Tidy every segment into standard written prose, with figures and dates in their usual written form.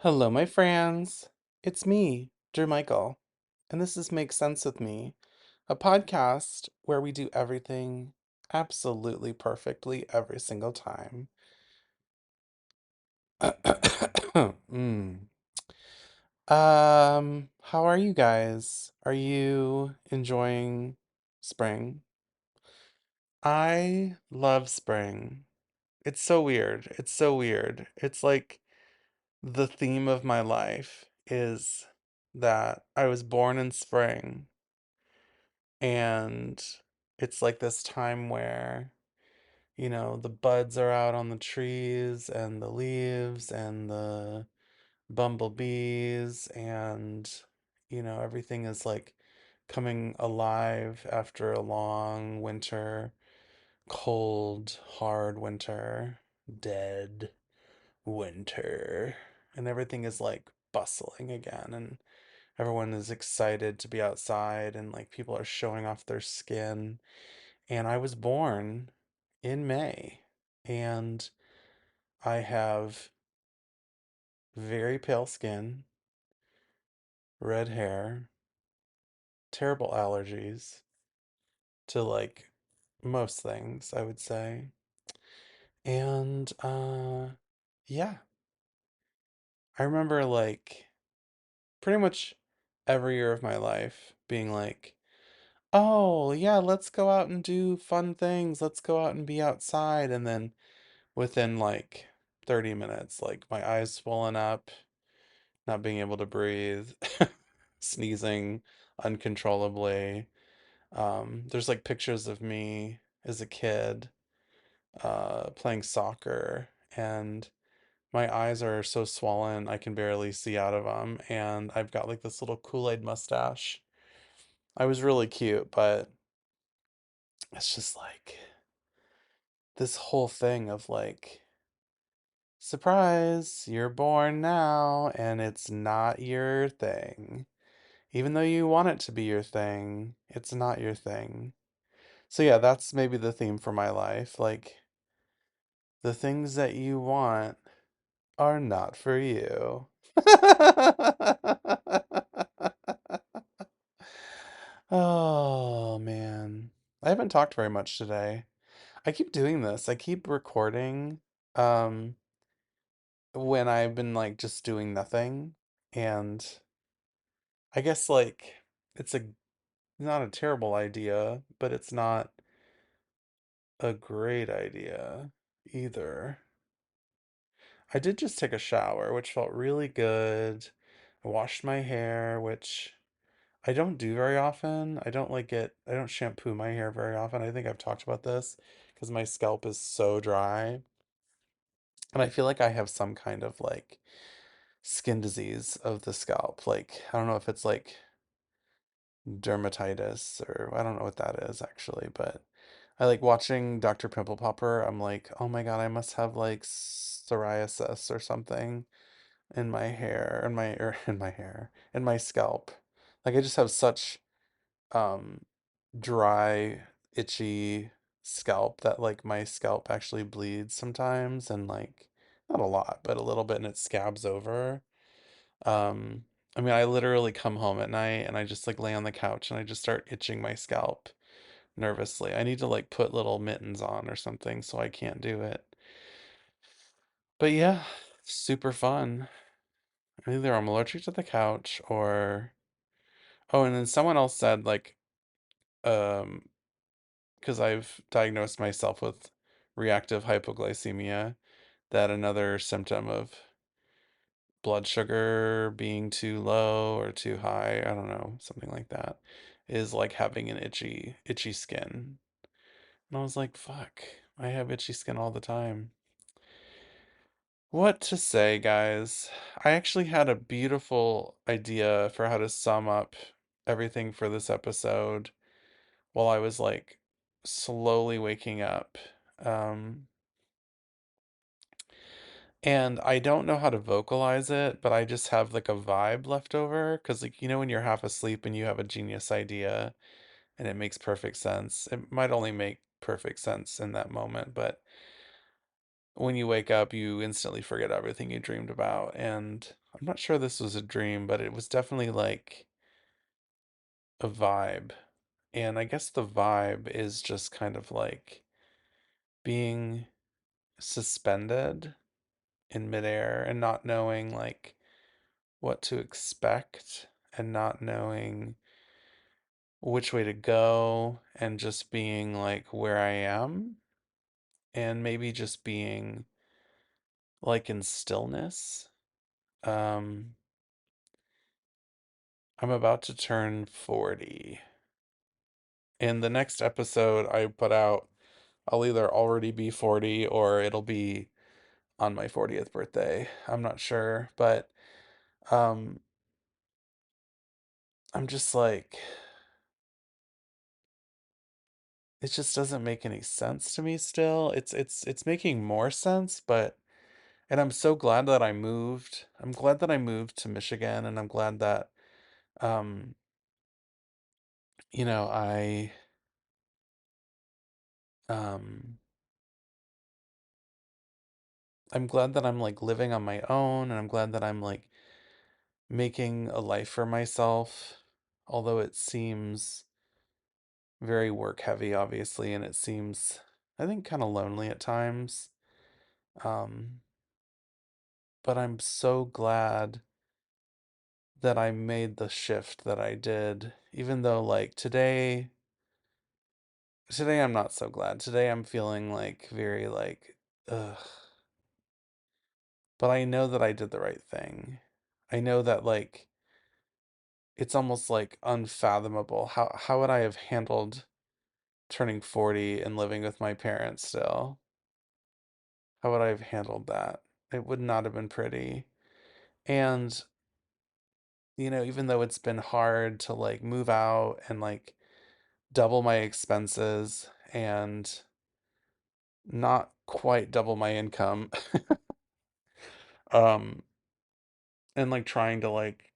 Hello, my friends. It's me, Dear Michael, and this is Make Sense with Me, a podcast where we do everything absolutely perfectly every single time. mm. How are you guys? Are you enjoying spring? I love spring. It's so weird. It's so weird. It's like the theme of my life is that I was born in spring, and it's like this time where, the buds are out on the trees and the leaves and the bumblebees, and, everything is like coming alive after a long winter, cold, hard winter, dead winter, and everything is like bustling again, and everyone is excited to be outside, and like people are showing off their skin. And I was born in May, and I have very pale skin, red hair, terrible allergies to like most things, I would say. And yeah, I remember like pretty much every year of my life being like, oh, yeah, let's go out and do fun things. Let's go out and be outside. And then within like 30 minutes, like my eyes swollen up, not being able to breathe, sneezing uncontrollably. There's like pictures of me as a kid playing soccer, and my eyes are so swollen I can barely see out of them, and I've got like this little Kool-Aid mustache. I was really cute, but it's just like this whole thing of like, surprise, you're born now, and it's not your thing. Even though you want it to be your thing, it's not your thing. So, yeah, that's maybe the theme for my life. Like, the things that you want are not for you. Oh, man. I haven't talked very much today. I keep doing this. I keep recording um when I've been like just doing nothing. And I guess like it's a not a terrible idea, but it's not a great idea either. I did just take a shower, which felt really good. I washed my hair, which I don't do very often. I don't shampoo my hair very often. I think I've talked about this because my scalp is so dry. And I feel like I have some kind of like skin disease of the scalp. Like, I don't know if it's like dermatitis, or I don't know what that is actually, but I like watching Dr. Pimple Popper. I'm like, oh my God, I must have like psoriasis or something in my hair, in my hair, in my scalp. Like I just have such um dry, itchy scalp that like my scalp actually bleeds sometimes, and like not a lot, but a little bit, and it scabs over. Um, I mean, I literally come home at night and I just like lay on the couch and I just start itching my scalp nervously. I need to like put little mittens on or something so I can't do it. But yeah, super fun. Either I'm allergic to the couch or oh, and then someone else said like um because I've diagnosed myself with reactive hypoglycemia, that another symptom of blood sugar being too low or too high, I don't know, something like that, is like having an itchy skin. And I was like, fuck, I have itchy skin all the time. What to say, guys? I actually had a beautiful idea for how to sum up everything for this episode while I was like slowly waking up. Um, And I don't know how to vocalize it, but I just have like a vibe left over. Because, like, when you're half asleep and you have a genius idea and it makes perfect sense, it might only make perfect sense in that moment. But when you wake up, you instantly forget everything you dreamed about. And I'm not sure this was a dream, but it was definitely like a vibe. And I guess the vibe is just kind of like being suspended in midair and not knowing like what to expect and not knowing which way to go and just being like where I am and maybe just being like in stillness. Um, I'm about to turn 40. In the next episode I put out, I'll either already be 40 or it'll be on my 40th birthday. I'm not sure, but um I'm just like it just doesn't make any sense to me still. It's making more sense, but and I'm so glad that I moved. I'm glad that I moved to Michigan and I'm glad that um you know, um I'm glad that I'm like living on my own and I'm glad that I'm like making a life for myself, although it seems very work heavy, obviously, and it seems, I think, kind of lonely at times. Um, but I'm so glad that I made the shift that I did, even though, like, today I'm not so glad. Today I'm feeling like very, like, ugh. But I know that I did the right thing. I know that, like, it's almost like unfathomable. How would I have handled turning 40 and living with my parents still? How would I have handled that? It would not have been pretty. And, even though it's been hard to like move out and like double my expenses and not quite double my income, um, and like trying to like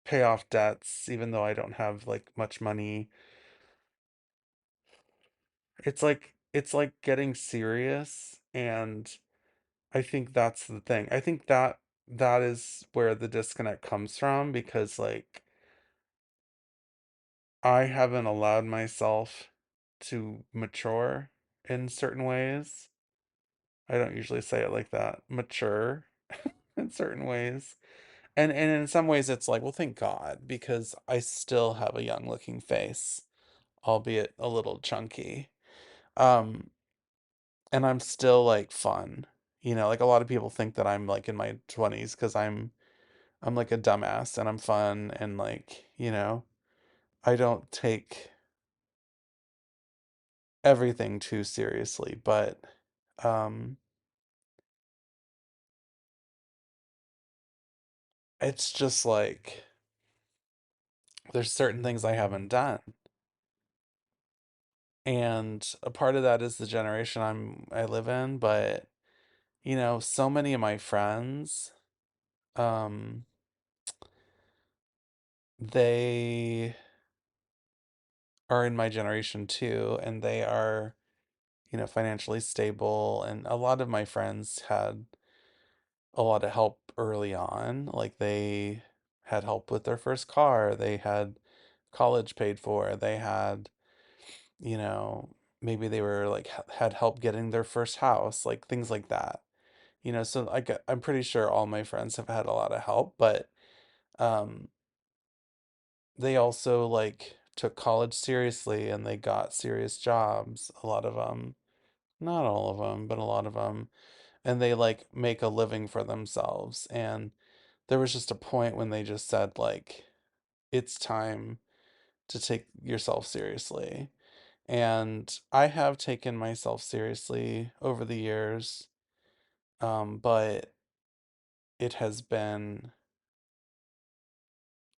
pay off debts, even though I don't have like much money, it's like getting serious. And I think that's the thing. I think that that is where the disconnect comes from because like I haven't allowed myself to mature in certain ways. I don't usually say it like that. Mature in certain ways. And in some ways it's like, well, thank God, because I still have a young looking face, albeit a little chunky. Um, and I'm still like fun. Like a lot of people think that I'm like in my 20s because I'm like a dumbass and I'm fun and like, I don't take everything too seriously, but um it's just like there's certain things I haven't done. And a part of that is the generation I live in, but so many of my friends, um, they are in my generation too, and they are, financially stable. And a lot of my friends had a lot of help early on. Like they had help with their first car, they had college paid for, they had, you know, maybe they were like had help getting their first house, like things like that. So I'm pretty sure all my friends have had a lot of help, but um they also like took college seriously and they got serious jobs, a lot of them, not all of them, but a lot of them, and they like make a living for themselves. And there was just a point when they just said like it's time to take yourself seriously. And I have taken myself seriously over the years, but it has been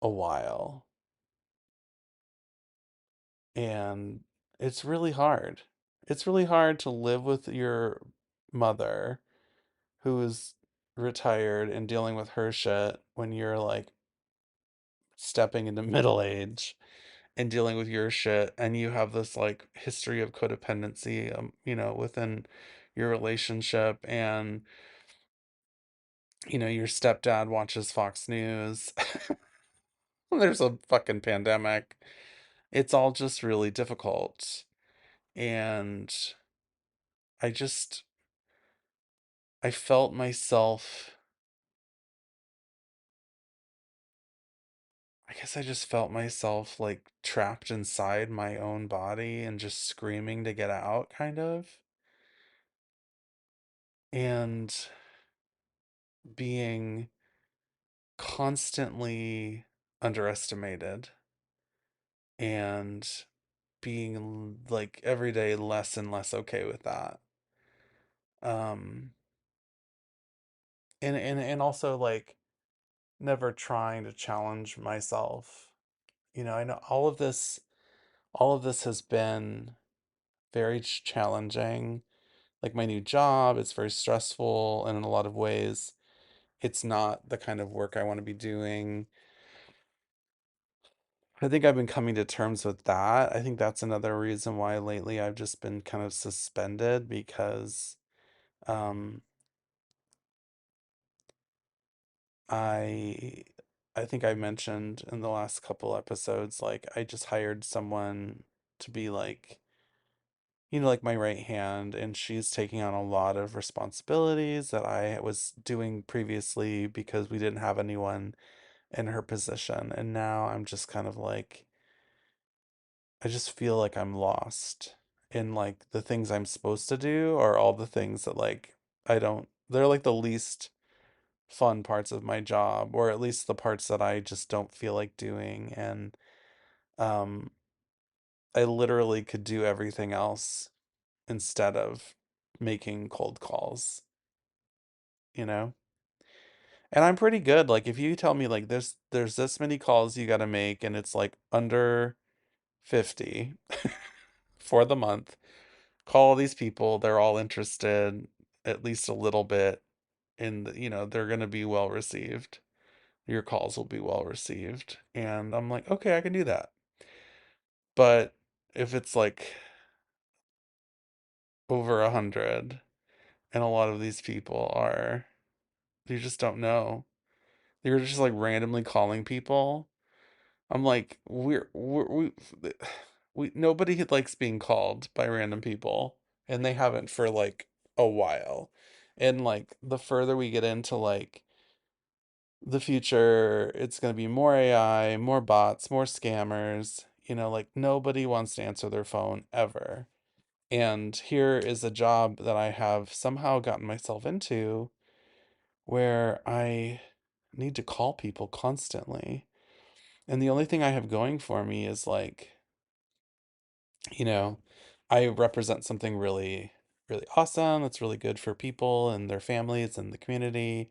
a while and it's really hard. It's really hard to live with your mother who is retired and dealing with her shit when you're like stepping into middle age and dealing with your shit and you have this like history of codependency, within your relationship, and your stepdad watches Fox News. There's a fucking pandemic. It's all just really difficult. And I just, I felt myself, I guess I just felt myself like trapped inside my own body and just screaming to get out, kind of. And being constantly underestimated and being like every day less and less okay with that. Um, and also like never trying to challenge myself. I know all of this has been very challenging. Like my new job, it's very stressful, and in a lot of ways, it's not the kind of work I want to be doing. I think I've been coming to terms with that. I think that's another reason why lately I've just been kind of suspended because um I I think I mentioned in the last couple episodes, like I just hired someone to be like, like my right hand, and she's taking on a lot of responsibilities that I was doing previously because we didn't have anyone in her position. And now I'm just kind of like, I just feel like I'm lost in like the things I'm supposed to do are all the things that like they're like the least fun parts of my job, or at least the parts that I just don't feel like doing. And um I literally could do everything else instead of making cold calls, you know? And I'm pretty good. Like if you tell me like there's this many calls you got to make and it's like under 50 for the month, call these people, they're all interested at least a little bit in they're going to be well received. Your calls will be well received. And I'm like, okay, I can do that. But if it's like over 100, and a lot of these people are, you just don't know. You're just like randomly calling people. I'm like, we nobody likes being called by random people, and they haven't for like a while. And like the further we get into like the future, it's going to be more AI, more bots, more scammers. Like nobody wants to answer their phone ever. And here is a job that I have somehow gotten myself into where I need to call people constantly. And the only thing I have going for me is like, you know, I represent something really, really awesome that's really good for people and their families and the community.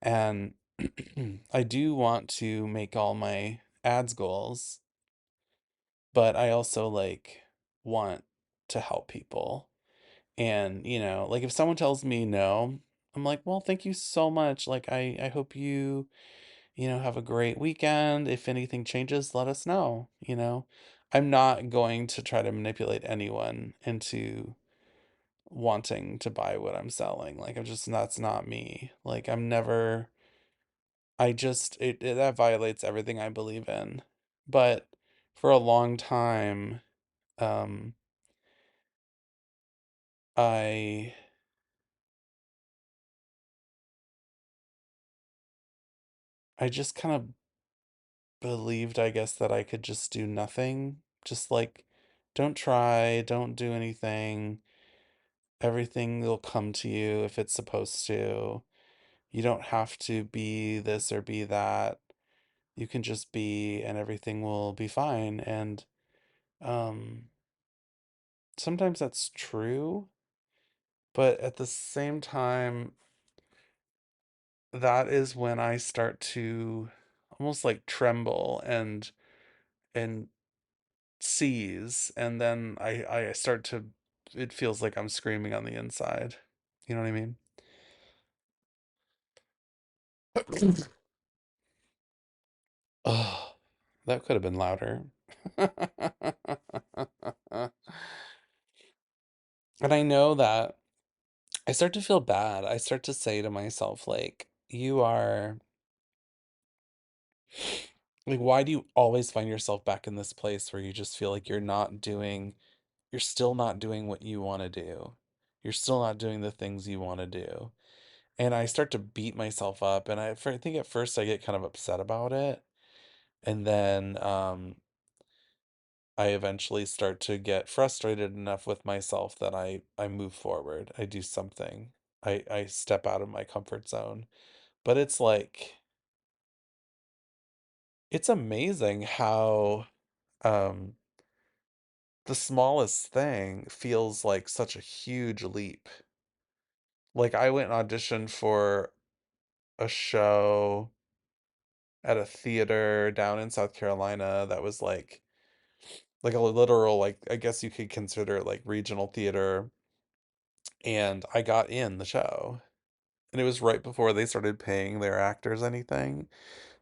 And I do want to make all my ads goals, but I also like want to help people. And, like if someone tells me no, I'm like, well, thank you so much. Like I hope you have a great weekend. If anything changes, let us know. I'm not going to try to manipulate anyone into wanting to buy what I'm selling. Like that's not me. Like I'm never I just that violates everything I believe in. But for a long time, um I I just kind of believed, I guess, that I could just do nothing. Just like don't try, don't do anything. Everything will come to you if it's supposed to. You don't have to be this or be that. You can just be and everything will be fine. And um sometimes that's true, but at the same time, that is when I start to almost like tremble and seize, and then I start to, it feels like I'm screaming on the inside. You know what I mean? Oh, that could have been louder. And I know that I start to feel bad. I start to say to myself, like, you are, like, why do you always find yourself back in this place where you just feel like you're still not doing what you want to do? You're still not doing the things you want to do. And I start to beat myself up. And I think at first I get kind of upset about it. And then I eventually start to get frustrated enough with myself that I move forward. I do something. I step out of my comfort zone. But it's like, it's amazing how um the smallest thing feels like such a huge leap. Like I went and auditioned for a show at a theater down in South Carolina that was like a literal, like, I guess you could consider it like regional theater, and I got in the show. And it was right before they started paying their actors anything,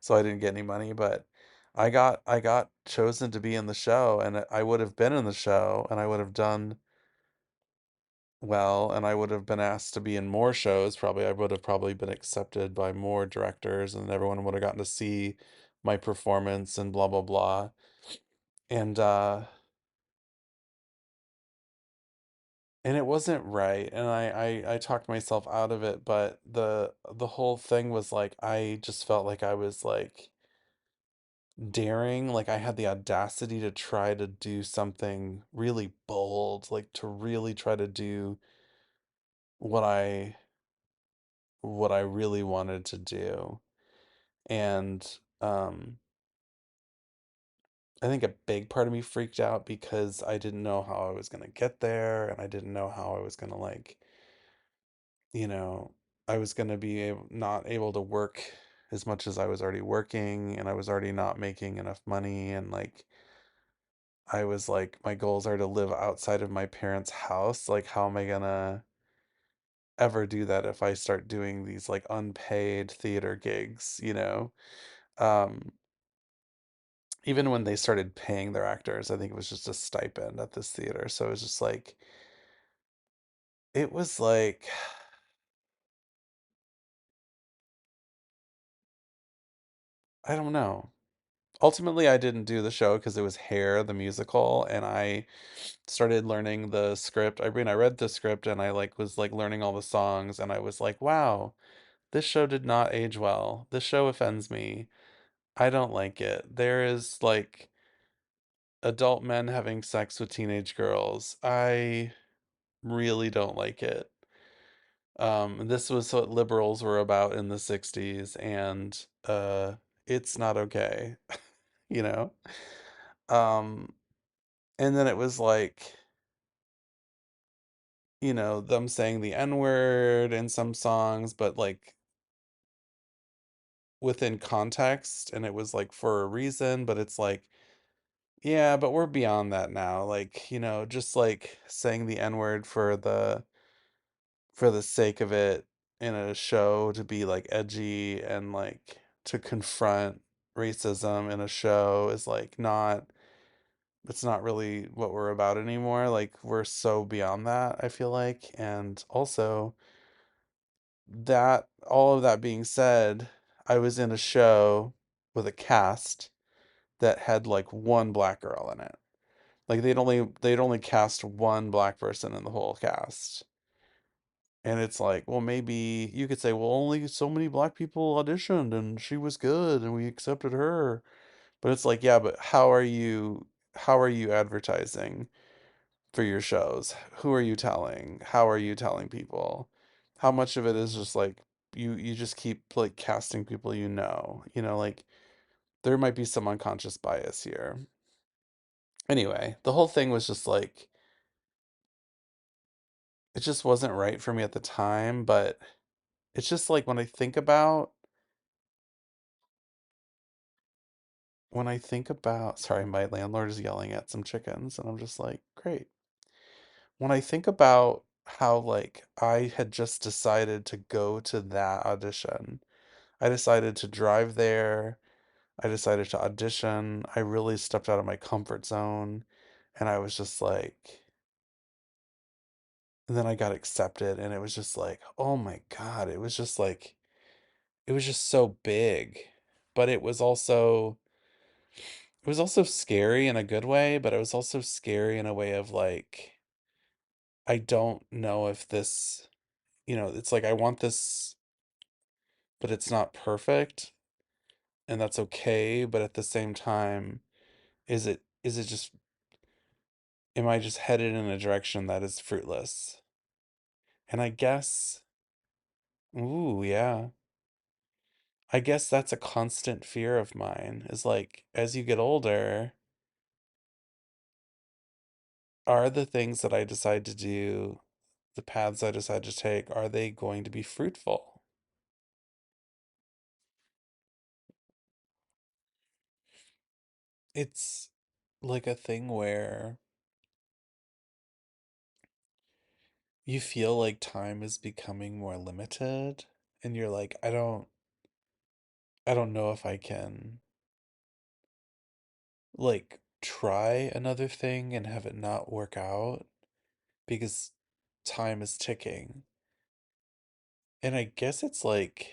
so I didn't get any money, but I got chosen to be in the show, and I would have been in the show and I would have done well, and I would have been asked to be in more shows. Probably I would have probably been accepted by more directors, and everyone would have gotten to see my performance and blah blah blah. And it wasn't right, and I talked myself out of it, but the whole thing was like I just felt like I was like daring, like I had the audacity to try to do something really bold, like to really try to do what I really wanted to do. And um I think a big part of me freaked out because I didn't know how I was going to get there, and I didn't know how I was going to like, you know, I was going to be not able to work as much as I was already working, and I was already not making enough money, and like I was like my goals are to live outside of my parents' house. Like how am I going to ever do that if I start doing these like unpaid theater gigs, you know? Um Even when they started paying their actors, I think it was just a stipend at this theater. So it was just like, it was like, I don't know. Ultimately, I didn't do the show because it was Hair, the musical, and I started learning the script. I mean, I read the script and I like was like learning all the songs, and I was like, wow, this show did not age well. This show offends me. I don't like it. There is like adult men having sex with teenage girls. I really don't like it. This was what liberals were about in the 60s, and it's not okay, you know? Um, and then it was like, them saying the N-word in some songs, but like within context, and it was like for a reason, but it's like, yeah, but we're beyond that now. Like, just like saying the N-word for the sake of it in a show to be like edgy and like to confront racism in a show is like not it's not really what we're about anymore. Like we're so beyond that, I feel like. And also that all of that being said, I was in a show with a cast that had like one black girl in it. Like they'd only cast one black person in the whole cast. And it's like, well, maybe you could say, well, only so many black people auditioned and she was good and we accepted her. But it's like, yeah, but how are you advertising for your shows? Who are you telling? How are you telling people? How much of it is just like you just keep like casting people like there might be some unconscious bias here. Anyway, the whole thing was just like it just wasn't right for me at the time, but it's just like when I think about, sorry, my landlord is yelling at some chickens, and I'm just like, great. When I think about how, like, I had just decided to go to that audition, I decided to drive there, I decided to audition, I really stepped out of my comfort zone, and I was just like, And then I got accepted, and it was just like, oh my God, it was just like, it was just so big. But it was also scary in a good way, but it was also scary in a way of like, I don't know if this, it's like I want this, but it's not perfect, and that's okay. But at the same time, is it just, am I just headed in a direction that is fruitless? And I guess, ooh, yeah. I guess that's a constant fear of mine is like, as you get older, are the things that I decide to do, the paths I decide to take, are they going to be fruitful? It's like a thing where you feel like time is becoming more limited, and you're like, I don't know if I can like try another thing and have it not work out because time is ticking. And I guess it's like,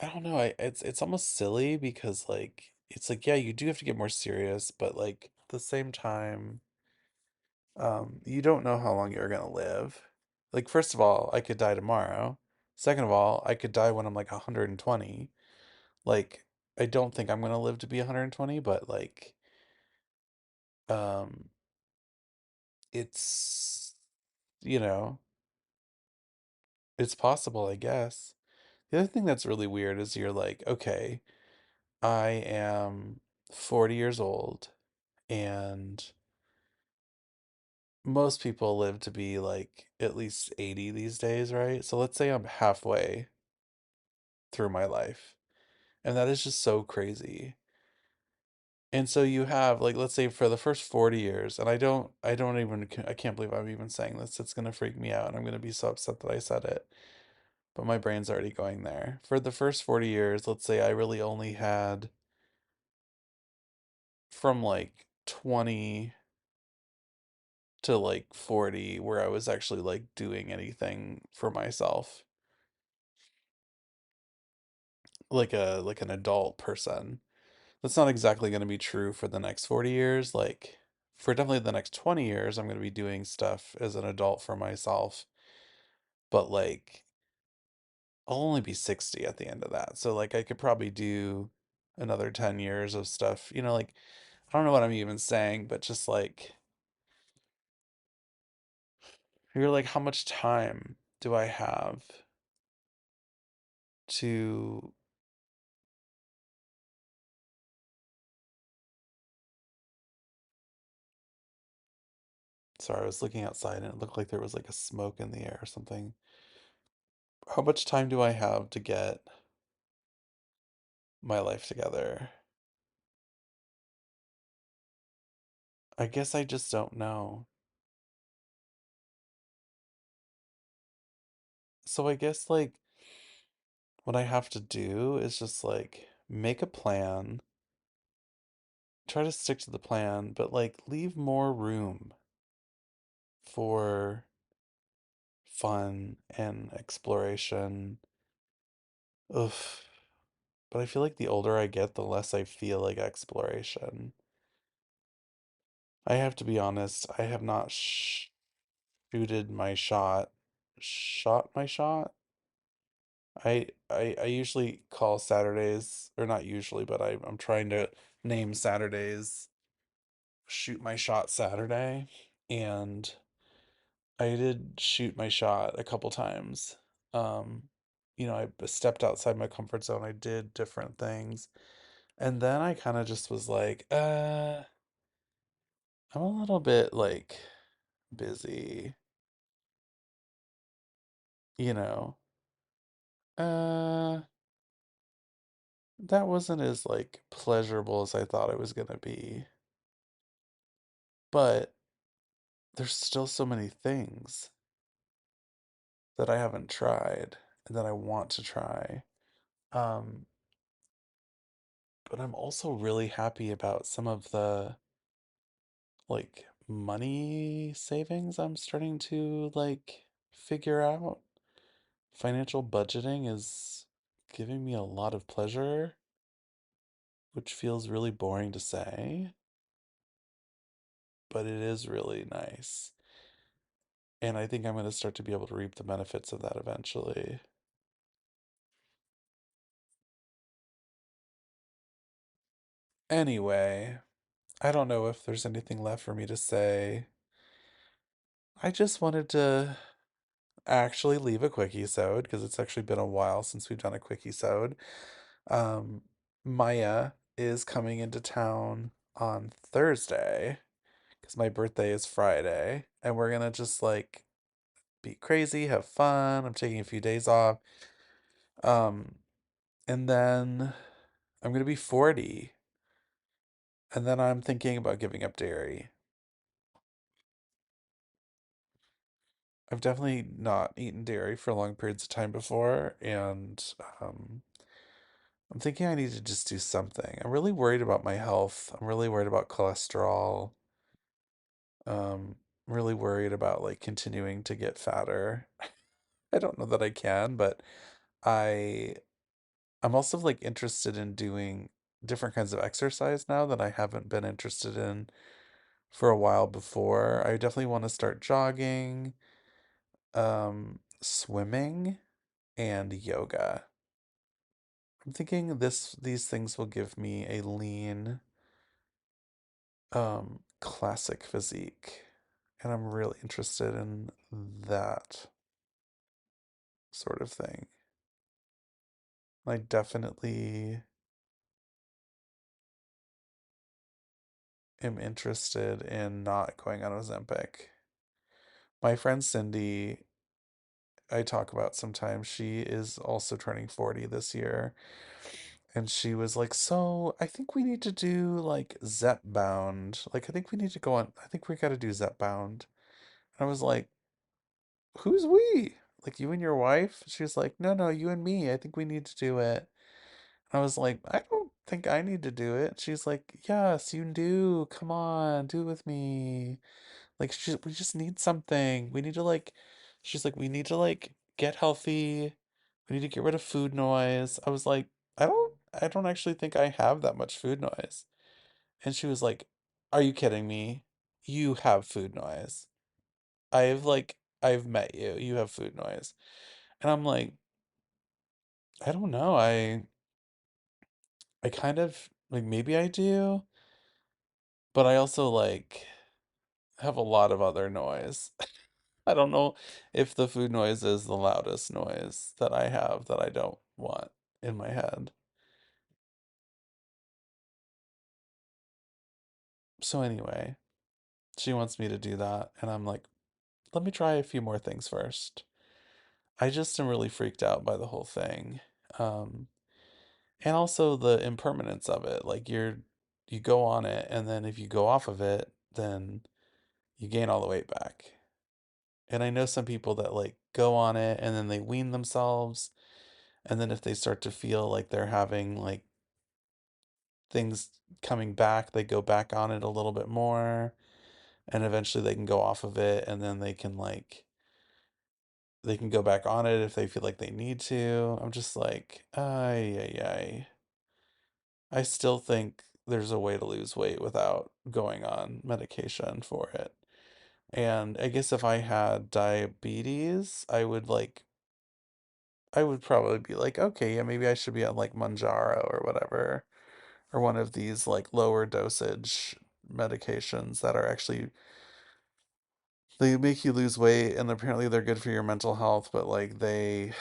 I don't know, it's almost silly because like it's like, yeah, you do have to get more serious, but like at the same time, you don't know how long you're gonna live. Like, first of all, I could die tomorrow. Second of all, I could die when I'm like 120. Like, I don't think I'm gonna live to be 120, but like, um, it's, you know, it's possible, I guess. The other thing that's really weird is you're like, okay, I am 40 years old, and most people live to be like at least 80 these days, right? So let's say I'm halfway through my life. And that is just so crazy. And so you have like, let's say for the first 40 years, and I don't even I can't believe I'm even saying this. It's going to freak me out and I'm going to be so upset that I said it. But my brain's already going there. For the first 40 years, let's say I really only had from like 20 to like 40 where I was actually like doing anything for myself, like an adult person. That's not exactly going to be true for the next 40 years. Like, for definitely the next 20 years, I'm going to be doing stuff as an adult for myself. But, like, I'll only be 60 at the end of that. So, like, I could probably do another 10 years of stuff. Like, I don't know what I'm even saying, but just like, you're like, how much time do I have to. Sorry, I was looking outside and it looked like there was like a smoke in the air or something. How much time do I have to get my life together? I guess I just don't know. So I guess like what I have to do is just like make a plan, try to stick to the plan, but like leave more room for fun and exploration. Ugh. But I feel like the older I get, the less I feel like exploration. I have to be honest, I have not shooted my shot. Shot my shot? I usually call Saturdays, or not usually, but I'm trying to name Saturdays Shoot My Shot Saturday. And I did shoot my shot a couple times. Um, I stepped outside my comfort zone. I did different things. And then I kind of just was like, I'm a little bit like busy, you know. Uh, that wasn't as like pleasurable as I thought it was gonna be. But there's still so many things that I haven't tried and that I want to try. Um, but I'm also really happy about some of the like money savings I'm starting to like figure out. Financial budgeting is giving me a lot of pleasure, which feels really boring to say, but it is really nice. And I think I'm going to start to be able to reap the benefits of that eventually. Anyway, I don't know if there's anything left for me to say. I just wanted to actually leave a quickie-sode because it's actually been a while since we've done a quickie-sode. Um, Maya is coming into town on Thursday because my birthday is Friday, and we're gonna just like be crazy, have fun. I'm taking a few days off. Um, and then I'm gonna be 40, and then I'm thinking about giving up dairy. I've definitely not eaten dairy for long periods of time before, and um, I'm thinking I need to just do something. I'm really worried about my health. I'm really worried about cholesterol. I'm really worried about like continuing to get fatter. I don't know that I can, but I I'm also like interested in doing different kinds of exercise now that I haven't been interested in for a while before. I definitely want to start jogging, swimming, and yoga. I'm thinking these things will give me a lean, classic physique, and I'm really interested in that sort of thing. I definitely am interested in not going on Ozempic. My friend Cindy, I talk about sometimes, she is also turning 40 this year. And she was like, so I think we need to do like Zepbound. Like, I think we need to go on, I think we got to do Zepbound. And I was like, who's we? Like, you and your wife? She was like, no, no, you and me. I think we need to do it. I was like, I don't think I need to do it. She's like, yes, you do. Come on, do it with me. Like, we just need something. We need to like, she's like, we need to like get healthy. We need to get rid of food noise. I was like, I don't actually think I have that much food noise. And she was like, are you kidding me? You have food noise. I've met you. You have food noise. And I'm like, I don't know. I kind of like maybe I do, but I also like have a lot of other noise. I don't know if the food noise is the loudest noise that I have that I don't want in my head. So anyway, she wants me to do that, and I'm like, let me try a few more things first. I just am really freaked out by the whole thing. Um, and also the impermanence of it. Like you go on it, and then if you go off of it, then you gain all the weight back. And I know some people that like go on it and then they wean themselves. And then if they start to feel like they're having like things coming back, they go back on it a little bit more. And eventually they can go off of it and then they can go back on it if they feel like they need to. I'm just like, ay, ay, ay. I still think there's a way to lose weight without going on medication for it. And I guess if I had diabetes, I would probably be like, okay, yeah, maybe I should be on like Manjaro or whatever, or one of these like lower dosage medications that are actually they make you lose weight and apparently they're good for your mental health, but like they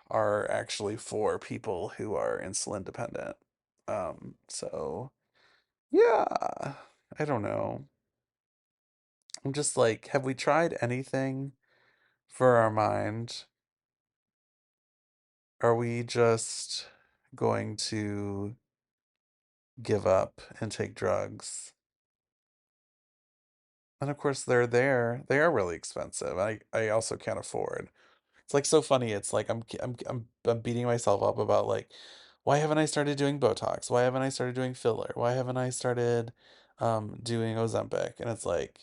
are actually for people who are insulin dependent. So yeah, I don't know. I'm just like, have we tried anything for our mind? Are we just going to give up and take drugs? And of course, they're there. They are really expensive. I also can't afford. It's like so funny. It's like I'm beating myself up about like, why haven't I started doing Botox? Why haven't I started doing filler? Why haven't I started doing Ozempic? And it's like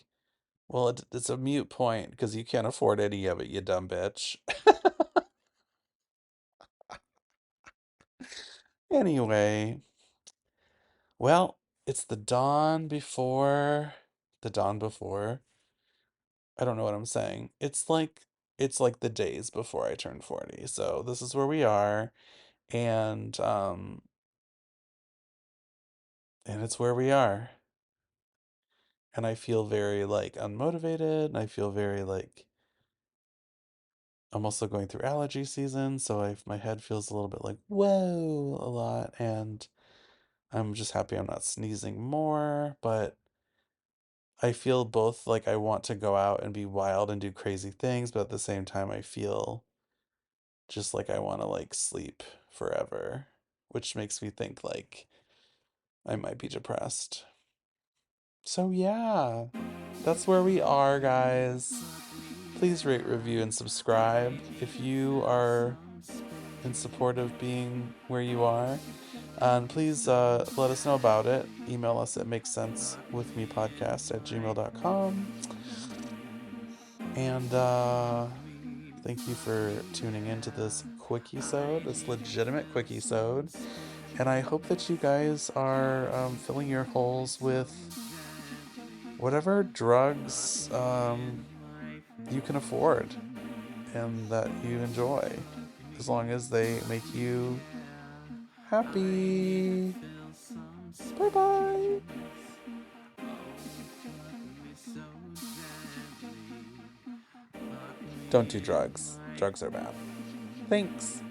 Well, it's a mute point because you can't afford any of it, you dumb bitch. Anyway, well, it's the dawn before the dawn before. I don't know what I'm saying. It's like the days before I turned 40. So this is where we are, and it's where we are. And I feel very like unmotivated, and I feel very like I'm also going through allergy season, so my head feels a little bit like whoa a lot, and I'm just happy I'm not sneezing more, but I feel both like I want to go out and be wild and do crazy things, but at the same time I feel just like I want to like sleep forever, which makes me think like I might be depressed. So yeah, that's where we are, guys. Please rate, review, and subscribe if you are in support of being where you are. And please let us know about it. Email us at makesensewithmepodcast@gmail.com. And thank you for tuning into this Quickisode, this legitimate Quickisode. And I hope that you guys are filling your holes with whatever drugs you can afford and that you enjoy, as long as they make you happy. Bye bye. Don't do drugs. Drugs are bad. Thanks.